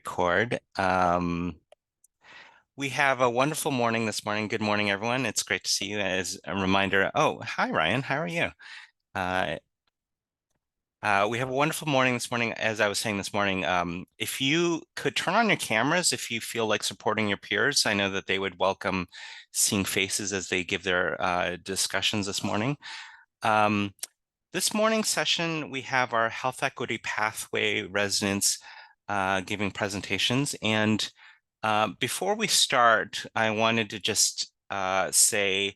Record. We have a wonderful morning this morning. Good morning, everyone. It's great to see you. As a reminder, oh, hi, Ryan. How are you? Uh, we have a wonderful morning this morning. As I was saying this morning, if you could turn on your cameras if you feel like supporting your peers, I know that they would welcome seeing faces as they give their discussions this morning. This morning's session, we have our Health Equity Pathway residents giving presentations. And before we start, I wanted to just say,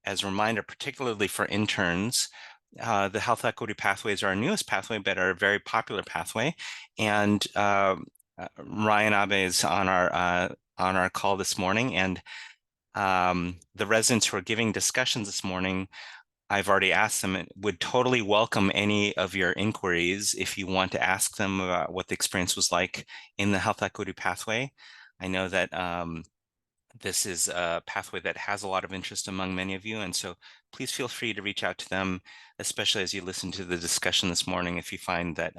as a reminder, particularly for interns, the Health Equity Pathways are our newest pathway, but are a very popular pathway. And Ryan Abe is on our call this morning, and the residents who are giving discussions this morning, I've already asked them, would totally welcome any of your inquiries if you want to ask them about what the experience was like in the health equity pathway. I know that this is a pathway that has a lot of interest among many of you, and so please feel free to reach out to them, especially as you listen to the discussion this morning, if you find that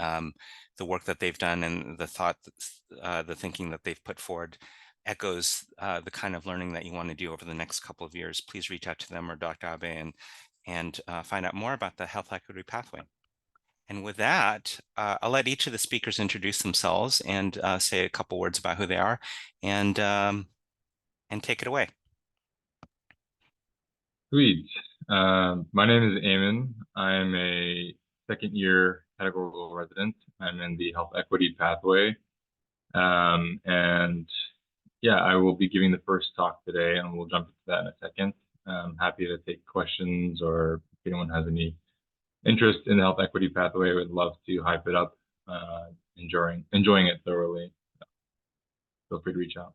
the work that they've done and the thinking that they've put forward echoes the kind of learning that you want to do over the next couple of years. Please reach out to them or Dr. Abe and find out more about the health equity pathway. And with that, I'll let each of the speakers introduce themselves and say a couple words about who they are, and take it away. Sweet. My name is Eamon. I'm a second year categorical resident. I'm in the health equity pathway. And yeah, I will be giving the first talk today, and we'll jump into that in a second. I'm happy to take questions, or if anyone has any interest in the health equity pathway, I would love to hype it up, enjoying it thoroughly. Feel free to reach out.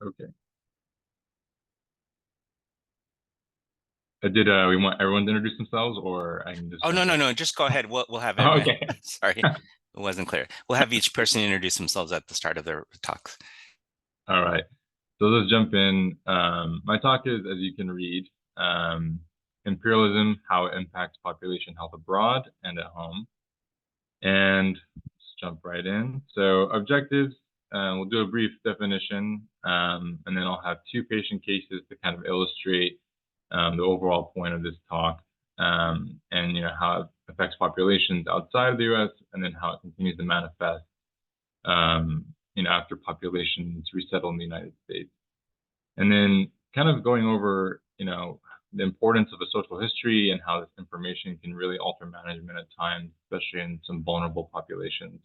Okay. We want everyone to introduce themselves, or I can just Oh, jump in? no, just go ahead. We'll have Oh, everyone. okay. Sorry, it wasn't clear. We'll have each person introduce themselves at the start of their talks. All right. So let's jump in. My talk is, as you can read, Imperialism, How It Impacts Population Health Abroad and at Home. And let's jump right in. So objectives, we'll do a brief definition, and then I'll have two patient cases to kind of illustrate the overall point of this talk, and how it affects populations outside of the U.S., and then how it continues to manifest after populations resettle in the United States. And then kind of going over, the importance of a social history and how this information can really alter management at times, especially in some vulnerable populations.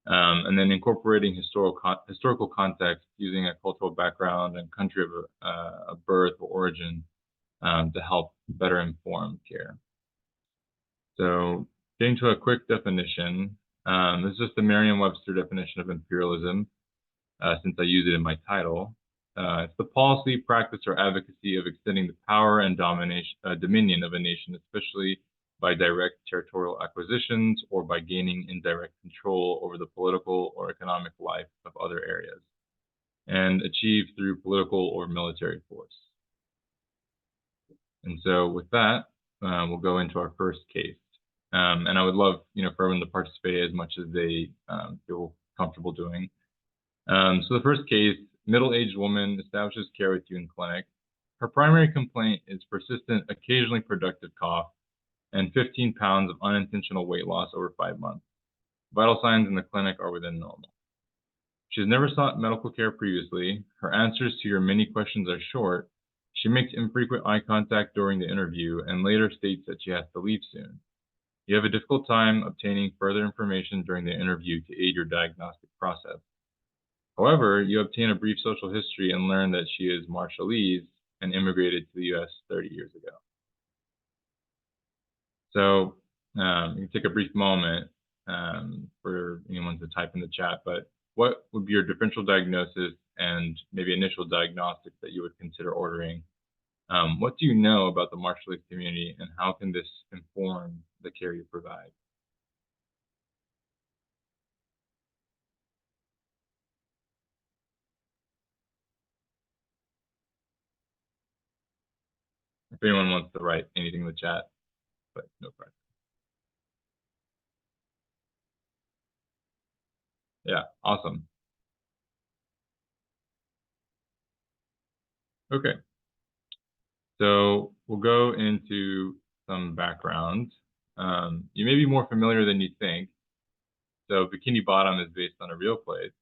And then incorporating historical context using a cultural background and country of birth or origin to help better inform care. So getting to a quick definition, this is just the Merriam-Webster definition of imperialism, since I use it in my title. It's the policy, practice, or advocacy of extending the power and dominion of a nation, especially by direct territorial acquisitions or by gaining indirect control over the political or economic life of other areas, and achieved through political or military force. And so with that, we'll go into our first case. And I would love, for everyone to participate as much as they feel comfortable doing. So the first case, middle-aged woman establishes care with you in clinic. Her primary complaint is persistent, occasionally productive cough and 15 pounds of unintentional weight loss over 5 months. Vital signs in the clinic are within normal. She has never sought medical care previously. Her answers to your many questions are short. She makes infrequent eye contact during the interview and later states that she has to leave soon. You have a difficult time obtaining further information during the interview to aid your diagnostic process. However, you obtain a brief social history and learn that she is Marshallese and immigrated to the U.S. 30 years ago. So you can take a brief moment for anyone to type in the chat, but what would be your differential diagnosis and maybe initial diagnostics that you would consider ordering? What do you know about the Marshallese community, and how can this inform the care you provide? if anyone wants to write anything in the chat, but no pressure. Yeah, awesome. Okay, so we'll go into some background. You may be more familiar than you think. So Bikini Bottom is based on a real place.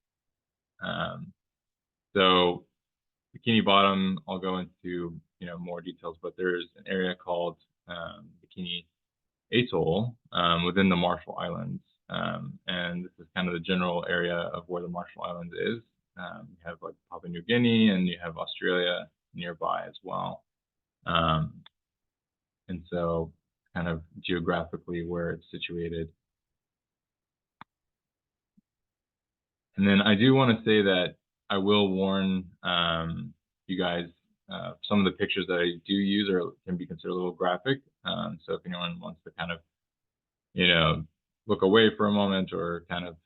So Bikini Bottom, I'll go into more details, but there's an area called Bikini Atoll within the Marshall Islands, and this is kind of the general area of where the Marshall Islands is. You have like Papua New Guinea, and you have Australia nearby as well, and so kind of geographically where it's situated. And then I do want to say that I will warn you guys, some of the pictures that I do use can be considered a little graphic. So if anyone wants to kind of, look away for a moment or kind of,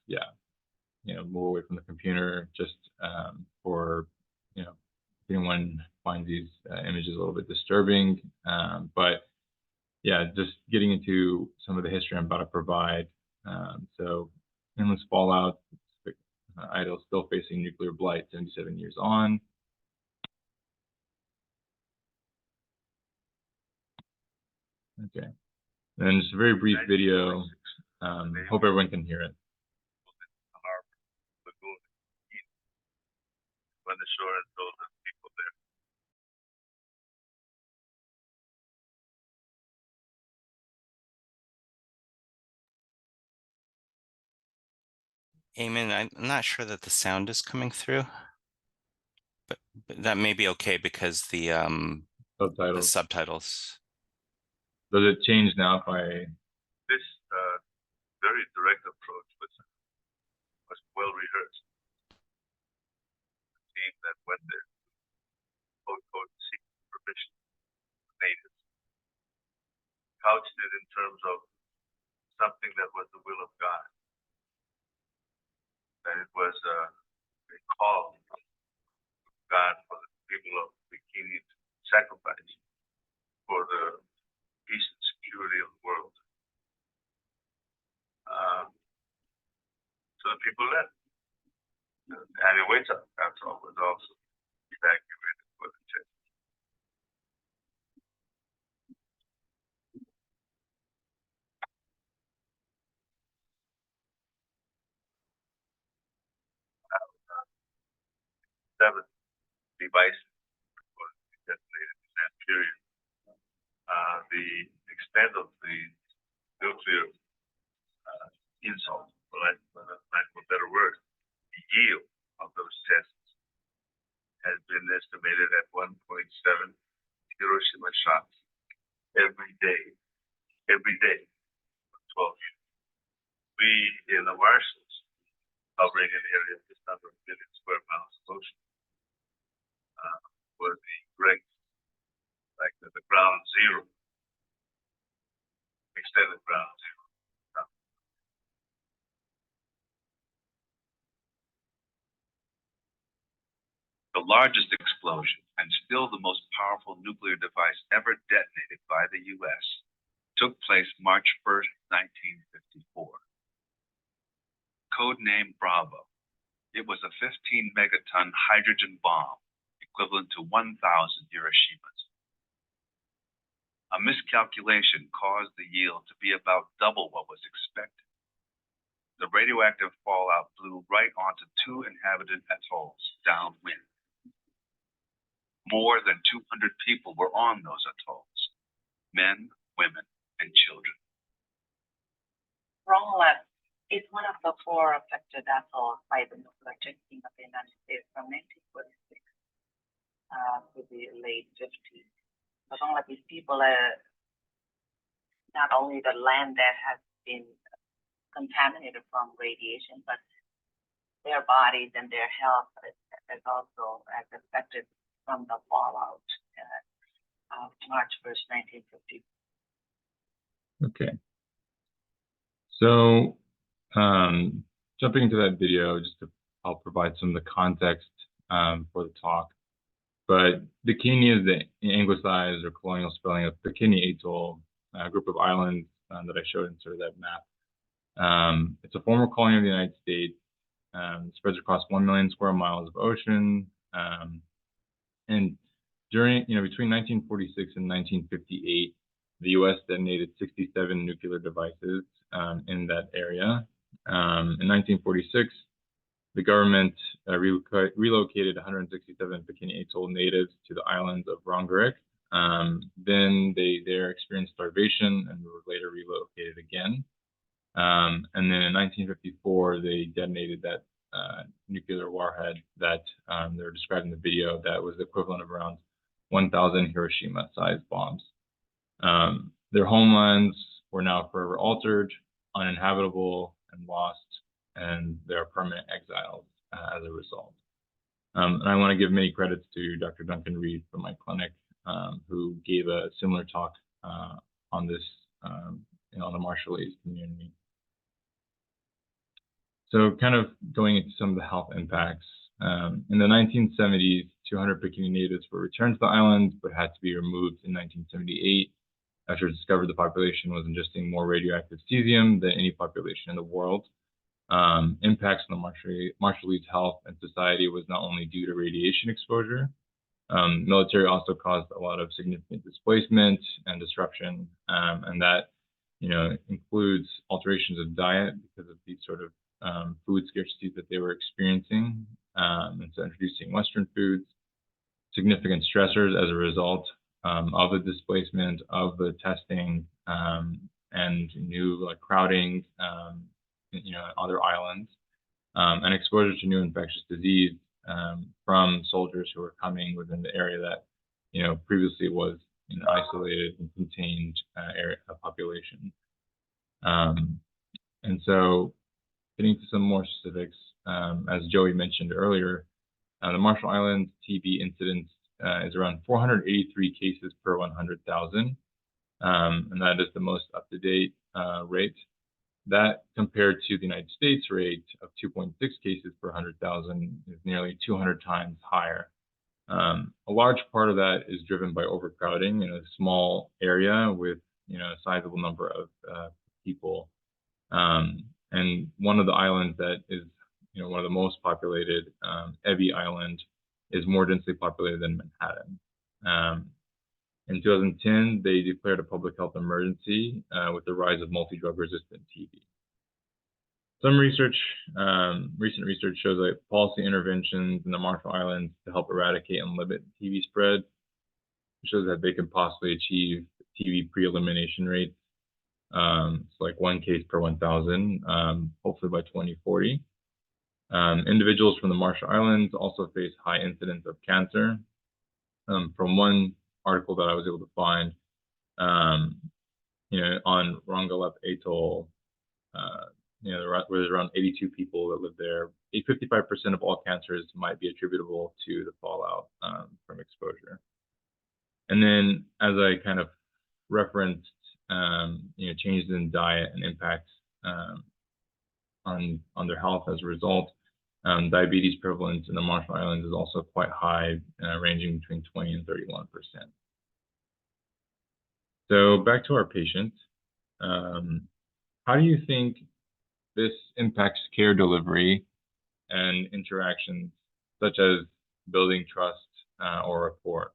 move away from the computer, just for, if anyone finds these images a little bit disturbing. But yeah, just getting into some of the history I'm about to provide. So endless fallout, Idaho still facing nuclear blight 77 years on. Okay. And just a very brief video. Hope everyone can hear it. When the shore and told the people there. Eamon, I'm not sure that the sound is coming through, but that may be okay because the subtitles. Does it change now if I? This very direct approach was well rehearsed. The team that went there, quote, seek permission from natives, couched it in terms of something that was the will of God, that it was a call from God for the people of Bikini to sacrifice for the peace and security of the world. So the people left. And it waits up, after all, was also evacuated for the test. Seven devices were detonated in that period. The extent of the nuclear insult, for lack of a better word, the yield of those tests has been estimated at 1.7 Hiroshima shots every day for 12 years. We in the Marshalls, covering an area of just under 1 million square miles of ocean, was the great, like the ground zero, extended ground zero. The largest explosion, and still the most powerful nuclear device ever detonated by the U.S., took place March 1st, 1954. Codename Bravo. It was a 15-megaton hydrogen bomb, equivalent to 1,000 Hiroshimas. A miscalculation caused the yield to be about double what was expected. The radioactive fallout blew right onto 2 inhabited atolls downwind. More than 200 people were on those atolls, men, women, and children. Rongelap is one of the 4 affected atolls by the nuclear testing of the United States from 1946 to the late 50s. But Rongelap is people, not only the land that has been contaminated from radiation, but their bodies and their health is also as affected from the fallout of March 1st, 1950. Okay. So jumping into that video, just to help provide some of the context for the talk. But Bikini is the anglicized or colonial spelling of Bikini Atoll, a group of islands that I showed in sort of that map. It's a former colony of the United States. Spreads across 1 million square miles of ocean. And during, between 1946 and 1958, the U.S. detonated 67 nuclear devices in that area. In 1946, the government relocated 167 Bikini Atoll natives to the islands of Rongerik. Then they there experienced starvation and were later relocated again. And then in 1954, they detonated that nuclear warhead that they're described in the video that was the equivalent of around 1,000 Hiroshima-sized bombs. Their homelands were now forever altered, uninhabitable, and lost, and they are permanent exiles as a result. And I want to give many credits to Dr. Duncan Reed from my clinic, who gave a similar talk on this, on the Marshallese community. So kind of going into some of the health impacts. In the 1970s, 200 Bikini natives were returned to the island, but had to be removed in 1978 after it discovered the population was ingesting more radioactive cesium than any population in the world. Impacts on the Marshallese health and society was not only due to radiation exposure. Military also caused a lot of significant displacement and disruption, and that includes alterations of diet because of these sort of food scarcity that they were experiencing, and so introducing Western foods, significant stressors as a result of the displacement, of the testing, and new crowding, other islands, and exposure to new infectious disease from soldiers who were coming within the area that previously was an isolated and contained area of population. And so getting to some more specifics, as Joey mentioned earlier, the Marshall Islands TB incidence is around 483 cases per 100,000, and that is the most up-to-date rate. That compared to the United States rate of 2.6 cases per 100,000 is nearly 200 times higher. A large part of that is driven by overcrowding in a small area with a sizable number of people. And one of the islands that is one of the most populated, Ebby Island, is more densely populated than Manhattan. In 2010, they declared a public health emergency with the rise of multi-drug resistant TB. Some research, recent research shows that policy interventions in the Marshall Islands to help eradicate and limit TB spread shows that they can possibly achieve TB pre-elimination rates. It's like 1 case per 1,000, hopefully by 2040. Individuals from the Marshall Islands also face high incidence of cancer. From one article that I was able to find, on Rongelap Atoll, where there's around 82 people that live there. 55% of all cancers might be attributable to the fallout from exposure. And then, as I kind of referenced, changes in diet and impacts on their health as a result. Diabetes prevalence in the Marshall Islands is also quite high, ranging between 20 and 31%. So back to our patient. How do you think this impacts care delivery and interactions, such as building trust or rapport?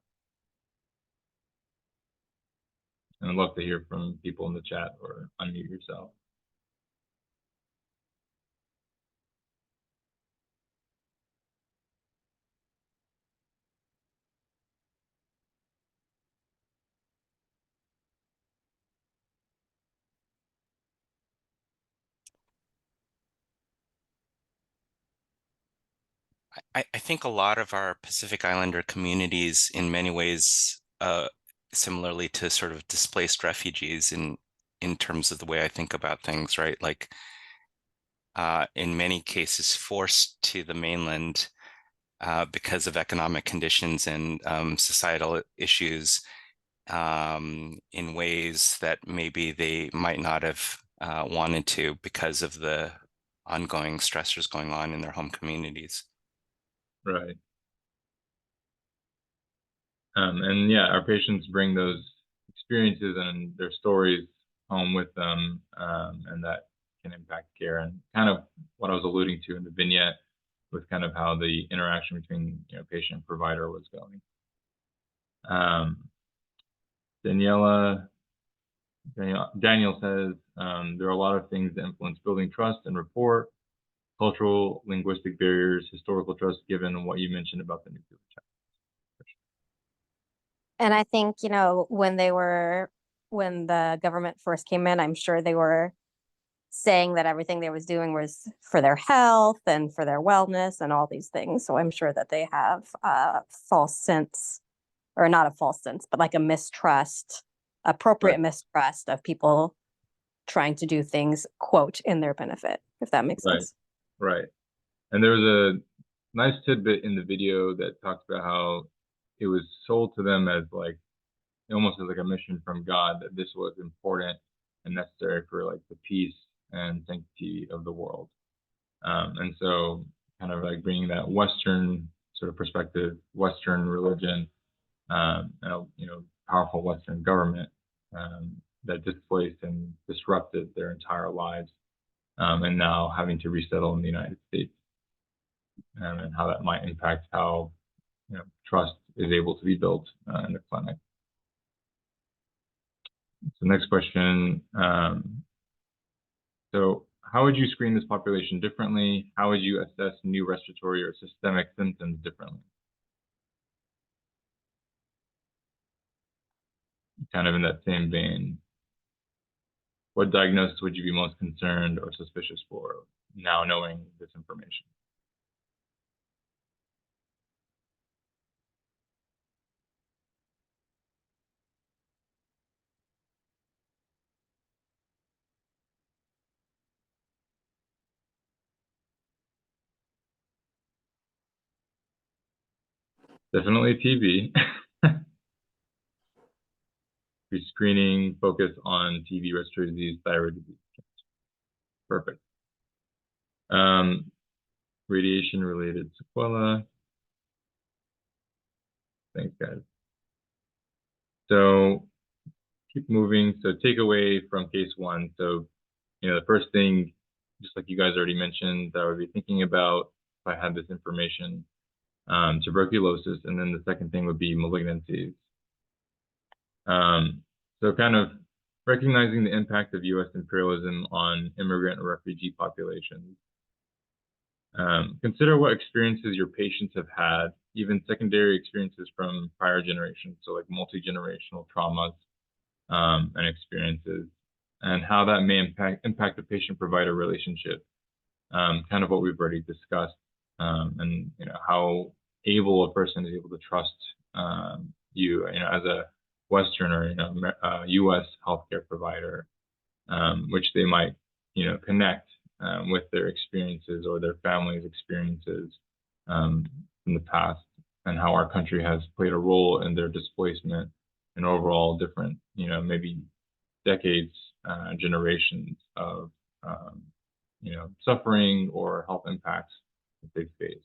And I'd love to hear from people in the chat or unmute yourself. I think a lot of our Pacific Islander communities, in many ways, similarly to sort of displaced refugees in terms of the way I think about things, right? Like in many cases forced to the mainland because of economic conditions and societal issues in ways that maybe they might not have wanted to because of the ongoing stressors going on in their home communities. Right. And yeah, our patients bring those experiences and their stories home with them, and that can impact care. And kind of what I was alluding to in the vignette with kind of how the interaction between patient and provider was going. Daniela Daniel says there are a lot of things that influence building trust and rapport, cultural, linguistic barriers, historical trust, given what you mentioned about the nuclear check. And I think, when the government first came in, I'm sure they were saying that everything they was doing was for their health and for their wellness and all these things. So I'm sure that they have a false sense, or not a false sense, but like a mistrust, appropriate Right. mistrust of people trying to do things, quote, in their benefit, if that makes Right. sense. Right. And there was a nice tidbit in the video that talks about how it was sold to them as like almost as like a mission from God, that this was important and necessary for like the peace and sanctity of the world. And so kind of like bringing that Western sort of perspective, Western religion, and powerful Western government that displaced and disrupted their entire lives, and now having to resettle in the United States, and how that might impact how trust is able to be built in the clinic. So next question. So how would you screen this population differently? How would you assess new respiratory or systemic symptoms differently? Kind of in that same vein, what diagnosis would you be most concerned or suspicious for now knowing this information? Definitely TB. Be screening, focus on TB, respiratory disease, thyroid disease. Perfect. Radiation-related sequela. Thanks, guys. So keep moving. So takeaway from case one. So, the first thing, just like you guys already mentioned, that I would be thinking about if I had this information, tuberculosis, and then the second thing would be malignancies. So kind of recognizing the impact of U.S. imperialism on immigrant or refugee populations. Consider what experiences your patients have had, even secondary experiences from prior generations, so like multi-generational traumas and experiences, and how that may impact the patient-provider relationship. Kind of what we've already discussed, and how able a person is able to trust you, as a Western or U.S. healthcare provider, which they might connect with their experiences or their family's experiences in the past, and how our country has played a role in their displacement and overall different, maybe decades, generations of suffering or health impacts that they've faced.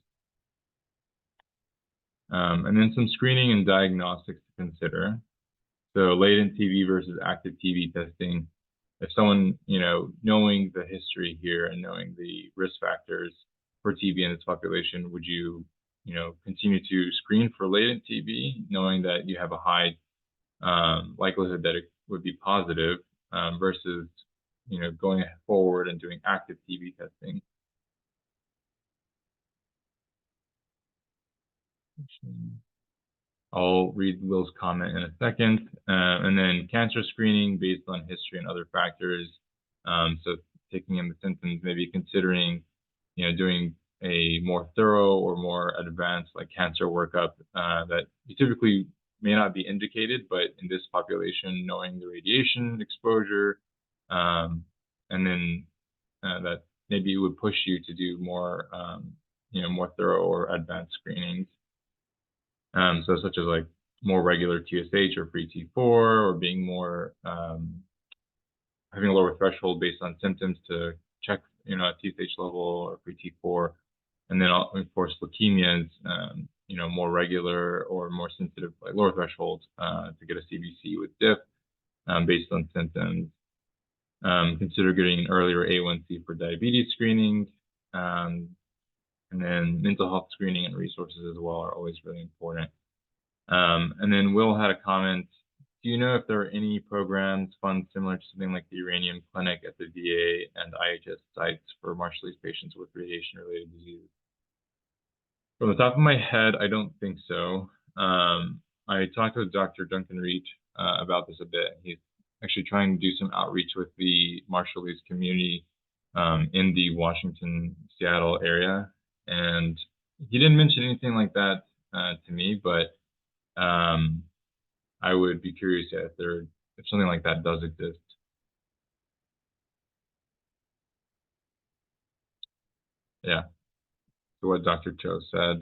And then some screening and diagnostics to consider. So latent TB versus active TB testing. If someone, knowing the history here and knowing the risk factors for TB in this population, would you, continue to screen for latent TB, knowing that you have a high likelihood that it would be positive, versus, going forward and doing active TB testing? I'll read Will's comment in a second. And then cancer screening based on history and other factors. So taking in the symptoms, maybe considering, doing a more thorough or more advanced like cancer workup that you typically may not be indicated, but in this population, knowing the radiation exposure, and then that maybe would push you to do more, more thorough or advanced screenings. So such as like more regular TSH or free T4, or being more, having a lower threshold based on symptoms to check, a TSH level or free T4. And then of course leukemias, more regular or more sensitive, like lower threshold, to get a CBC with DIF based on symptoms. Consider getting an earlier A1C for diabetes screening. And then mental health screening and resources as well are always really important. And then Will had a comment. Do you know if there are any programs, funds similar to something like the uranium clinic at the VA and IHS sites for Marshallese patients with radiation-related diseases? From the top of my head, I don't think so. I talked with Dr. Duncan Reed about this a bit. He's actually trying to do some outreach with the Marshallese community in the Washington, Seattle area. And he didn't mention anything like that to me, but I would be curious if something like that does exist. Yeah. So what Dr. Cho said,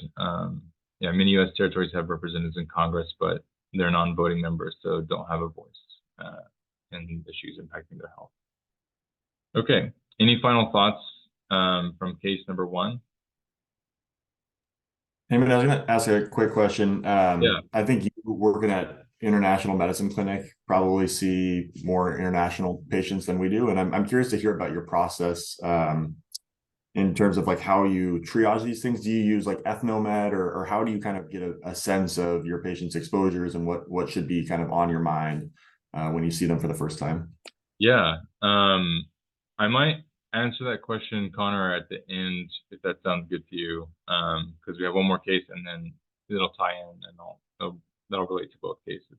yeah, many U.S. territories have representatives in Congress, but they're non-voting members, so don't have a voice in issues impacting their health. Okay. Any final thoughts from case number 1? Hey, man, I was going to ask a quick question. Yeah. I think you working at International Medicine Clinic probably see more international patients than we do. And I'm curious to hear about your process in terms of like how you triage these things. Do you use like ethnomed or how do you kind of get a sense of your patients' exposures and what should be kind of on your mind when you see them for the first time? Yeah. I might answer that question, Connor, at the end, if that sounds good to you, because we have one more case and then it'll tie in and that'll relate to both cases.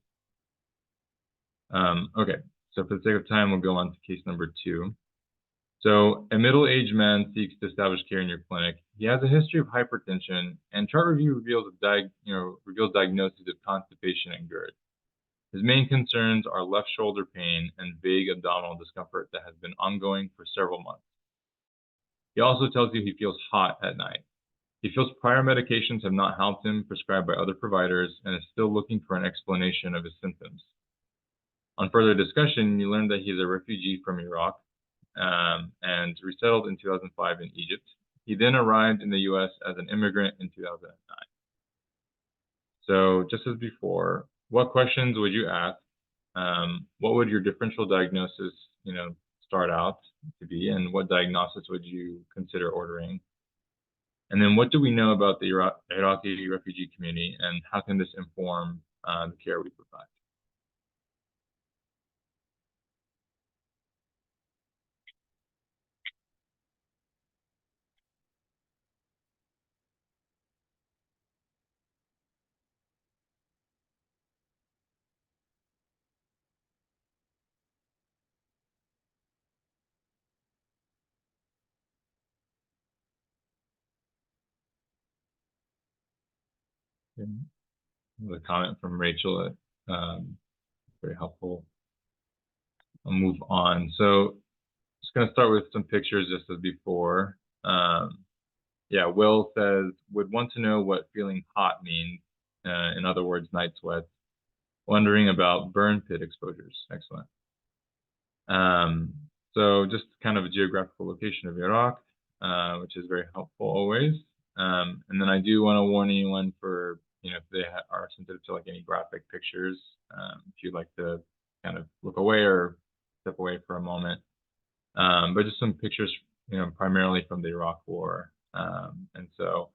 Okay, so for the sake of time, we'll go on to case number 2. So a middle-aged man seeks to establish care in your clinic. He has a history of hypertension, and chart review reveals diagnosis of constipation and GERD. His main concerns are left shoulder pain and vague abdominal discomfort that has been ongoing for several months. He also tells you he feels hot at night. He feels prior medications have not helped him, prescribed by other providers, and is still looking for an explanation of his symptoms. On further discussion, you learn that he is a refugee from Iraq and resettled in 2005 in Egypt. He then arrived in the US as an immigrant in 2009. So just as before, what questions would you ask? What would your differential diagnosis, start out to be, and what diagnosis would you consider ordering? And then what do we know about the Iraqi refugee community, and how can this inform the care we provide? The comment from Rachel, very helpful. I'll move on. So just going to start with some pictures just as before. Yeah, Will says, would want to know what feeling hot means. In other words, night sweats. Wondering about burn pit exposures. Excellent. So just kind of a geographical location of Iraq, which is very helpful always. And then I do want to warn anyone for, if they are sensitive to like any graphic pictures, if you'd like to kind of look away or step away for a moment. But just some pictures, primarily from the Iraq War. And so,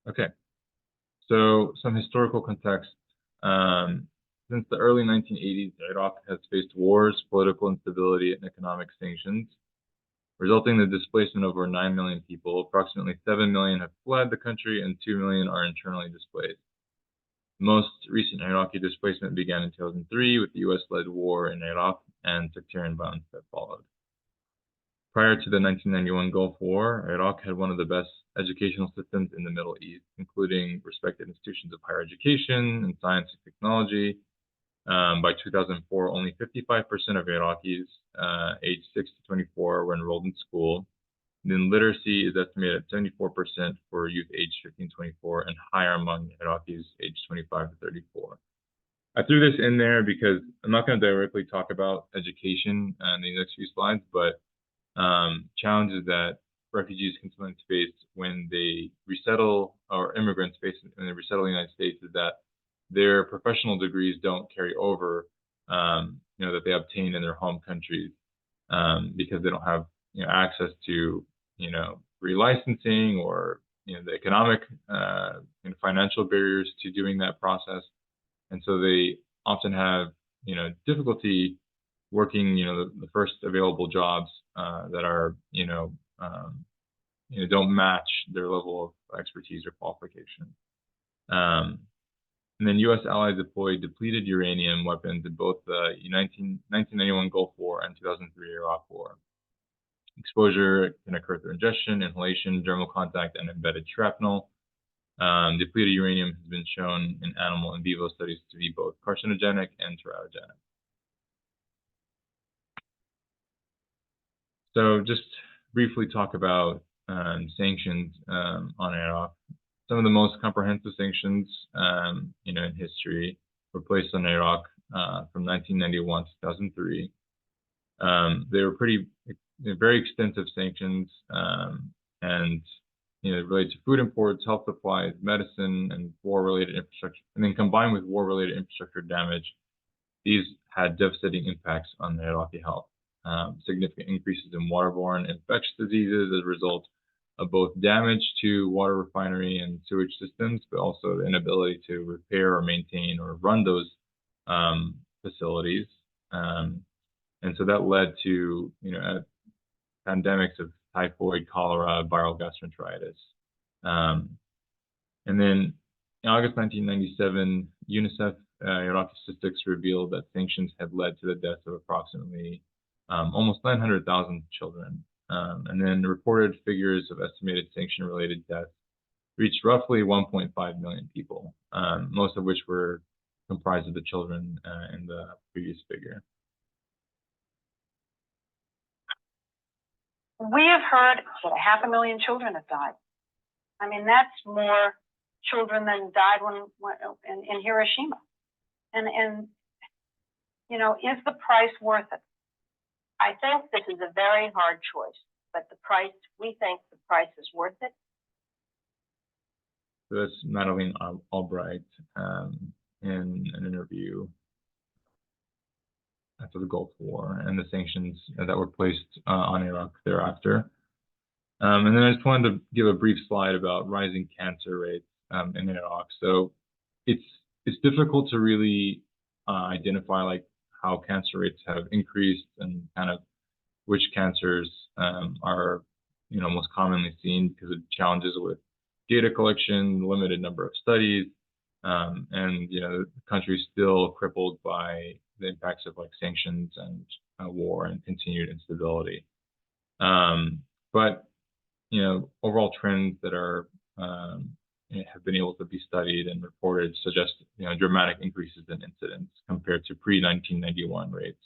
okay. So some historical context. Since the early 1980s, Iraq has faced wars, political instability, and economic sanctions, resulting in the displacement of over 9 million people. Approximately 7 million have fled the country, and 2 million are internally displaced. The most recent Iraqi displacement began in 2003 with the US-led war in Iraq and sectarian violence that followed. Prior to the 1991 Gulf War, Iraq had one of the best educational systems in the Middle East, including respected institutions of higher education and science and technology. By 2004, only 55% of Iraqis aged 6 to 24 were enrolled in school. And then literacy is estimated at 74% for youth aged 15 to 24 and higher among Iraqis aged 25 to 34. I threw this in there because I'm not going to directly talk about education in the next few slides, but challenges that refugees can sometimes face when they resettle, or immigrants face when they resettle the United States, is that their professional degrees don't carry over, that they obtain in their home countries, because they don't have, access to, relicensing, or, the economic and financial barriers to doing that process. And so they often have, difficulty working, the first available jobs that are, don't match their level of expertise or qualification. And then U.S. allies deployed depleted uranium weapons in both the 1991 Gulf War and 2003 Iraq War. Exposure can occur through ingestion, inhalation, dermal contact, and embedded shrapnel. Depleted uranium has been shown in animal in vivo studies to be both carcinogenic and teratogenic. So just briefly talk about sanctions on Iraq. Some of the most comprehensive sanctions, in history were placed on Iraq from 1991 to 2003. They were very extensive sanctions, and related to food imports, health supplies, medicine, and war-related infrastructure. And then combined with war-related infrastructure damage, these had devastating impacts on the Iraqi health. Significant increases in waterborne infectious diseases as a result of both damage to water refinery and sewage systems, but also the inability to repair or maintain or run those facilities. And so that led to, pandemics of typhoid, cholera, viral gastroenteritis. And then in August 1997, UNICEF Iraqi statistics revealed that sanctions had led to the deaths of approximately almost 900,000 children. And then the reported figures of estimated sanction-related deaths reached roughly 1.5 million people, most of which were comprised of the children in the previous figure. We have heard that 500,000 children have died. I mean, that's more children than died in Hiroshima. And is the price worth it? I think this is a very hard choice, but we think the price is worth it. So that's Madeleine Albright in an interview after the Gulf War and the sanctions that were placed on Iraq thereafter. And then I just wanted to give a brief slide about rising cancer rates in Iraq. So it's difficult to really identify how cancer rates have increased and kind of which cancers are most commonly seen, because of challenges with data collection, limited number of studies, and the country is still crippled by the impacts of sanctions and war and continued instability. But overall trends that are have been able to be studied and reported suggest dramatic increases in incidence compared to pre-1991 rates.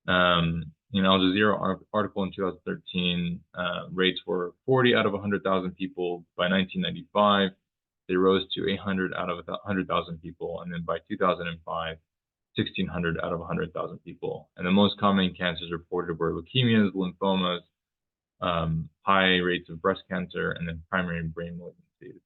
In Al Jazeera article in 2013, rates were 40 out of 100,000 people. By 1995, they rose to 800 out of 100,000 people, and then by 2005, 1,600 out of 100,000 people. And the most common cancers reported were leukemias, lymphomas, high rates of breast cancer, and then primary brain malignancies.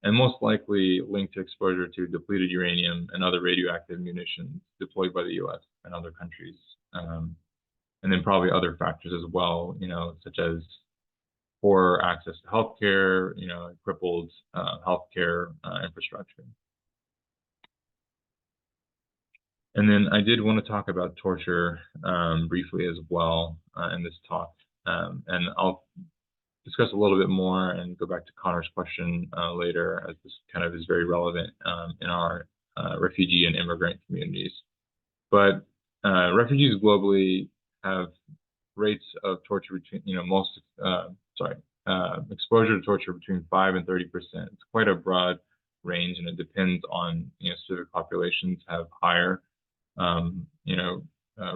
And most likely linked to exposure to depleted uranium and other radioactive munitions deployed by the U.S. and other countries. And then probably other factors as well, such as poor access to healthcare, crippled healthcare infrastructure. And then I did want to talk about torture briefly as well in this talk. And I'll discuss a little bit more and go back to Connor's question later, as this kind of is very relevant in our refugee and immigrant communities. But refugees globally have rates of torture between, exposure to torture between 5 and 30%. It's quite a broad range, and it depends on, specific populations have higher,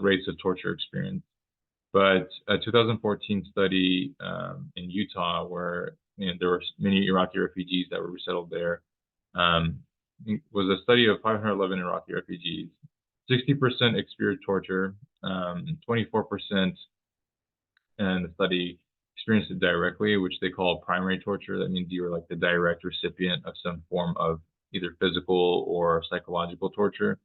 rates of torture experience. But a 2014 study in Utah, where there were many Iraqi refugees that were resettled there, was a study of 511 Iraqi refugees. 60% experienced torture, 24% in the study experienced it directly, which they call primary torture. That means you were like the direct recipient of some form of either physical or psychological torture.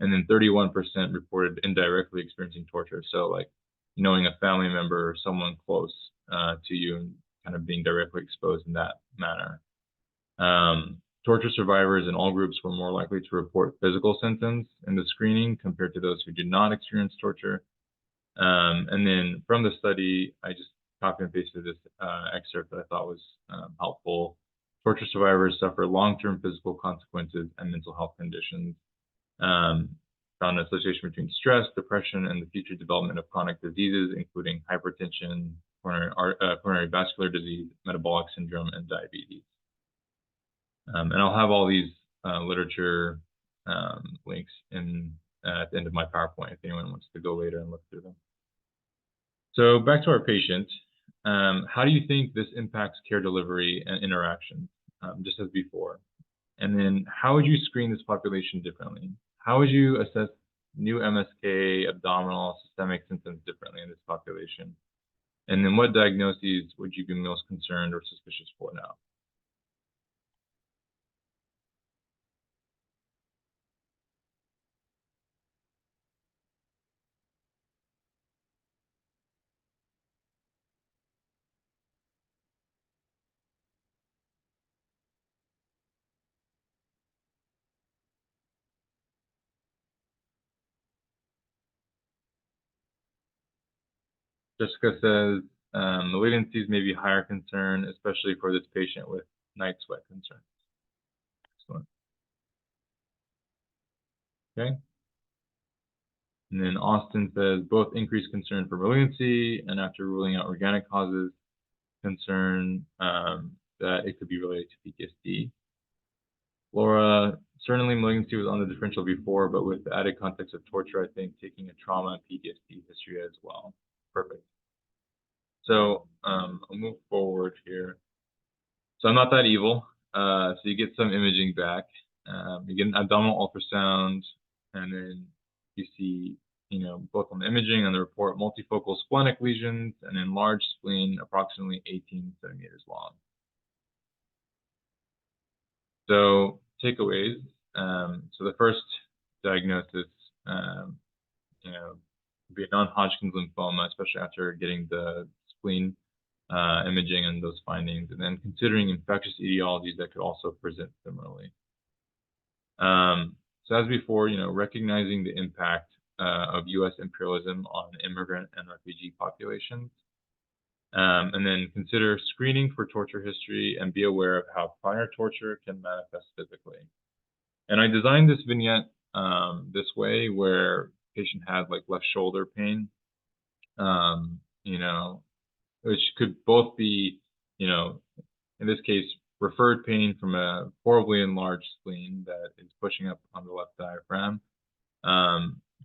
And then 31% reported indirectly experiencing torture. So like knowing a family member or someone close to you and kind of being directly exposed in that manner. Torture survivors in all groups were more likely to report physical symptoms in the screening compared to those who did not experience torture. And then from the study, I just copy and pasted this excerpt that I thought was helpful. Torture survivors suffer long-term physical consequences and mental health conditions. Found an association between stress, depression, and the future development of chronic diseases, including hypertension, coronary vascular disease, metabolic syndrome, and diabetes. And I'll have all these literature links in at the end of my PowerPoint if anyone wants to go later and look through them. So back to our patient. How do you think this impacts care delivery and interactions, just as before? And then how would you screen this population differently? How would you assess new MSK, abdominal, systemic symptoms differently in this population? And then what diagnoses would you be most concerned or suspicious for now? Jessica says, malignancies may be higher concern, especially for this patient with night sweat concerns. Excellent. Okay. And then Austin says, both increased concern for malignancy and after ruling out organic causes, concern that it could be related to PTSD. Laura, certainly malignancy was on the differential before, but with the added context of torture, I think taking a trauma and PTSD history as well. Perfect. So I'll move forward here. So I'm not that evil. So you get some imaging back. You get an abdominal ultrasound, and then you see, both on the imaging and the report, multifocal splenic lesions and enlarged spleen, approximately 18 centimeters long. So takeaways. So the first diagnosis, would be a non-Hodgkin's lymphoma, especially after getting the spleen imaging and those findings, and then considering infectious etiologies that could also present similarly. So as before, recognizing the impact of U.S. imperialism on immigrant and refugee populations. And then consider screening for torture history and be aware of how prior torture can manifest physically. And I designed this vignette this way where patient had like left shoulder pain, which could both be, in this case, referred pain from a horribly enlarged spleen that is pushing up on the left diaphragm,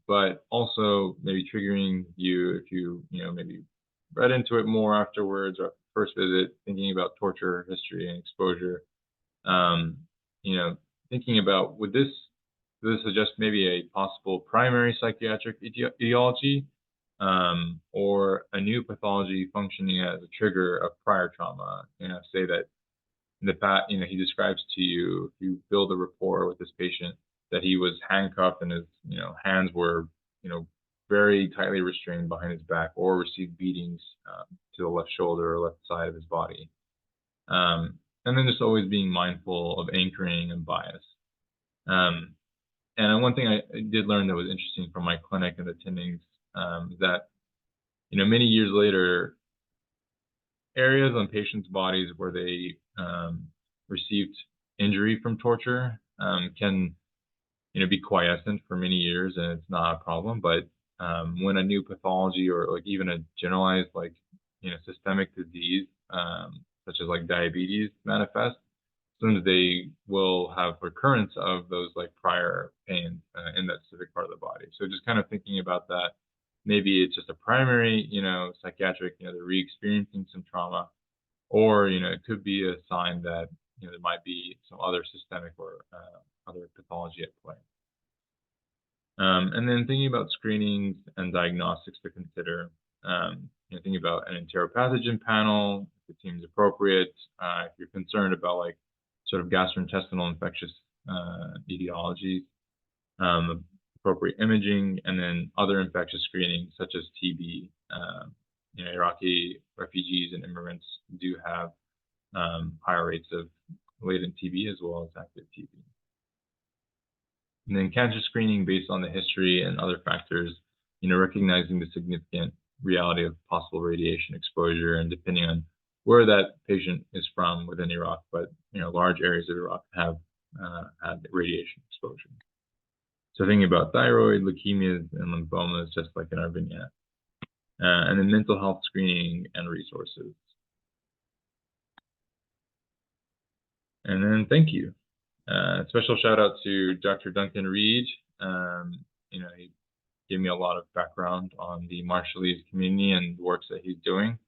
but also maybe triggering you if you, maybe read into it more afterwards or first visit, thinking about torture history and exposure, thinking about would this suggest maybe a possible primary psychiatric etiology or a new pathology functioning as a trigger of prior trauma. Say that in the past, he describes to you, if you build a rapport with this patient, that he was handcuffed and his, hands were, very tightly restrained behind his back or received beatings to the left shoulder or left side of his body. And then just always being mindful of anchoring and bias. And one thing I did learn that was interesting from my clinic and attendings is that, many years later, areas on patients' bodies where they received injury from torture can, be quiescent for many years and it's not a problem. But when a new pathology or like even a generalized systemic disease such as like diabetes manifests, sometimes they will have recurrence of those prior pains in that specific part of the body. So just kind of thinking about that, maybe it's just a primary, psychiatric, they're re-experiencing some trauma, or, it could be a sign that, there might be some other systemic or other pathology at play. And then thinking about screenings and diagnostics to consider, thinking about an enteropathogen panel, if it seems appropriate, if you're concerned about like sort of gastrointestinal infectious etiologies, appropriate imaging, and then other infectious screening such as TB. Iraqi refugees and immigrants do have higher rates of latent TB as well as active TB. And then cancer screening based on the history and other factors, recognizing the significant reality of possible radiation exposure, and depending on where that patient is from within Iraq, but large areas of Iraq have had radiation exposure. So thinking about thyroid, leukemias, and lymphomas, just like in our vignette. And then mental health screening and resources. And then thank you. Special shout out to Dr. Duncan Reed. He gave me a lot of background on the Marshallese community and the works that he's doing.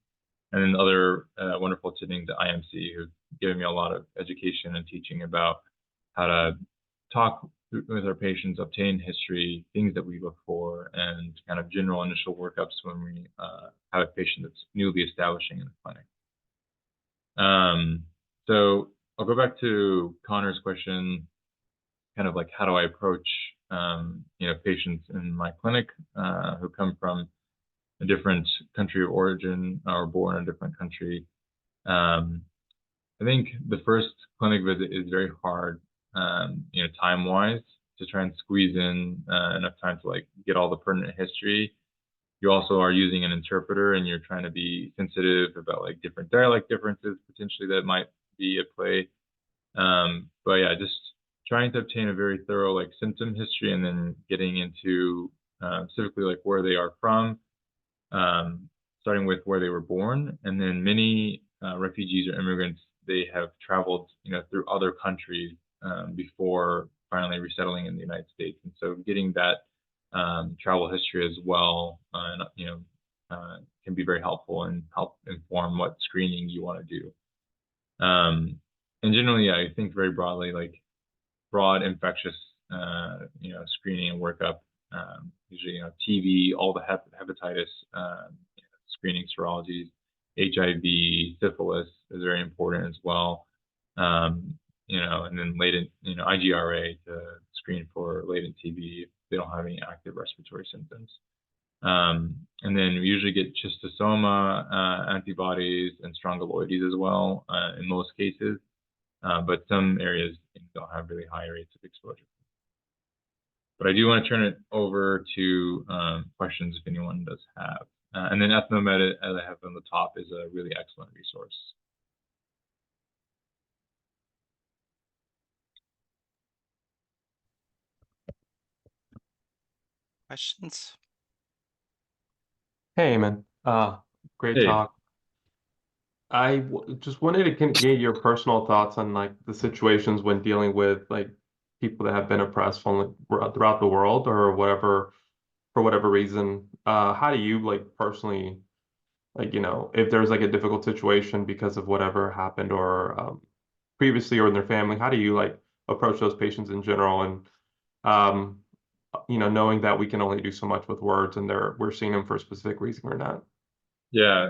And then other wonderful attendings at IMC who've given me a lot of education and teaching about how to talk with our patients, obtain history, things that we look for, and kind of general initial workups when we have a patient that's newly establishing in the clinic. So I'll go back to Connor's question, kind of like how do I approach patients in my clinic who come from a different country of origin or born in a different country. I think the first clinic visit is very hard, time-wise, to try and squeeze in enough time to like get all the pertinent history. You also are using an interpreter, and you're trying to be sensitive about like different dialect differences potentially that might be at play. But yeah, just trying to obtain a very thorough like symptom history, and then getting into specifically like where they are from, starting with where they were born, and then many refugees or immigrants, they have traveled through other countries before finally resettling in the United States, and so getting that travel history as well, can be very helpful and help inform what screening you want to do. And generally, I think very broadly, like broad infectious, screening and workup. Usually, TB, all the hepatitis screening serologies, HIV, syphilis is very important as well. And then latent, IGRA to screen for latent TB if they don't have any active respiratory symptoms. And then we usually get schistosoma antibodies and strongyloides as well in most cases, but some areas don't have really high rates of exposure. But I do want to turn it over to questions if anyone does have. And then Ethnomed, as I have on the top, is a really excellent resource. Questions? Hey, man. Great Hey. talk. I just wanted to get your personal thoughts on like the situations when dealing with like people that have been oppressed from throughout the world or whatever, for whatever reason. How do you like personally, like, if there's like a difficult situation because of whatever happened or previously or in their family, how do you like approach those patients in general? And knowing that we can only do so much with words and we're seeing them for a specific reason or not. Yeah.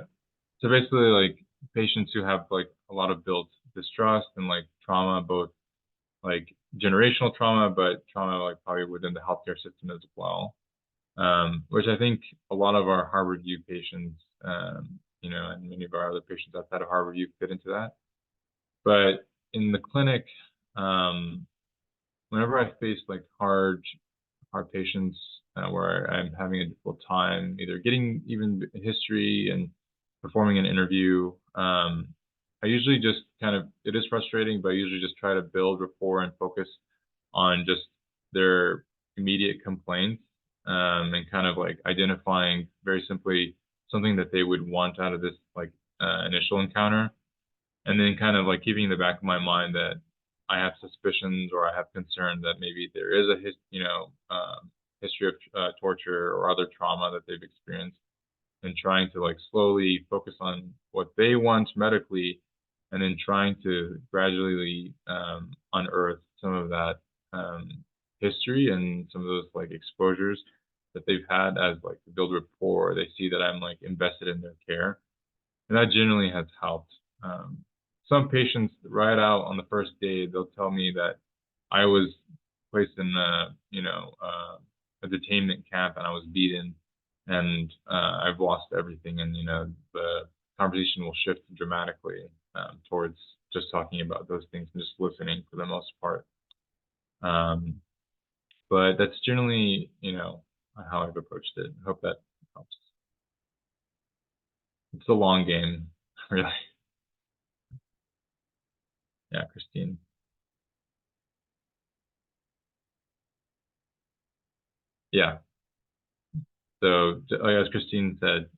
So basically, like patients who have like a lot of built distrust and like trauma, both like generational trauma, but trauma like probably within the healthcare system as well. Which I think a lot of our Harvard U patients, and many of our other patients outside of Harvard U fit into that. But in the clinic, whenever I face like hard patients where I'm having a difficult time either getting even history and performing an interview, I usually just it is frustrating, but I usually just try to build rapport and focus on just their immediate complaints, and kind of like identifying very simply something that they would want out of this like initial encounter, and then kind of like keeping in the back of my mind that I have suspicions or I have concern that maybe there is a history of torture or other trauma that they've experienced, and trying to like slowly focus on what they want medically, and then trying to gradually unearth some of that history and some of those like exposures that they've had as like to build rapport. They see that I'm like invested in their care, and that generally has helped. Some patients right out on the first day, they'll tell me that I was placed in a detainment camp and I was beaten, and I've lost everything, and the conversation will shift dramatically towards just talking about those things and just listening for the most part. But that's generally, how I've approached it. I hope that helps. It's a long game, really. Yeah, Christine. Yeah. So, as Christine said,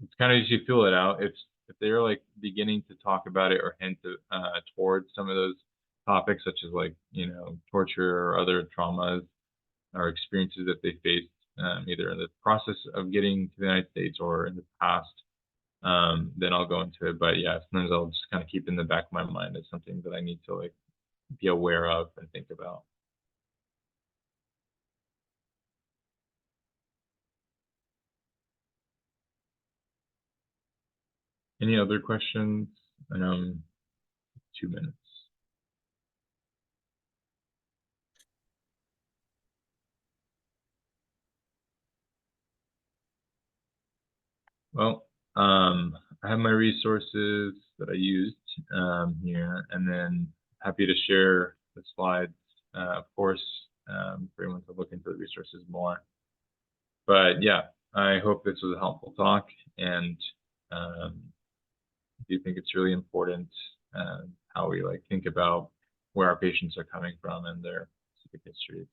it's kind of as you feel it out. If they're like beginning to talk about it or hint towards some of those topics, such as like torture or other traumas or experiences that they faced, either in the process of getting to the United States or in the past, then I'll go into it. But yeah, sometimes I'll just kind of keep in the back of my mind as something that I need to like be aware of and think about. Any other questions? I know I'm 2 minutes. Well, I have my resources that I used here, and then happy to share the slides, of course, for anyone to look into the resources more. But yeah, I hope this was a helpful talk, and I do think it's really important how we like think about where our patients are coming from and their specific histories.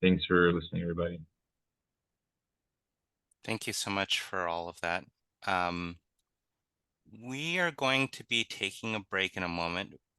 Thanks for listening, everybody. Thank you so much for all of that. We are going to be taking a break in a moment.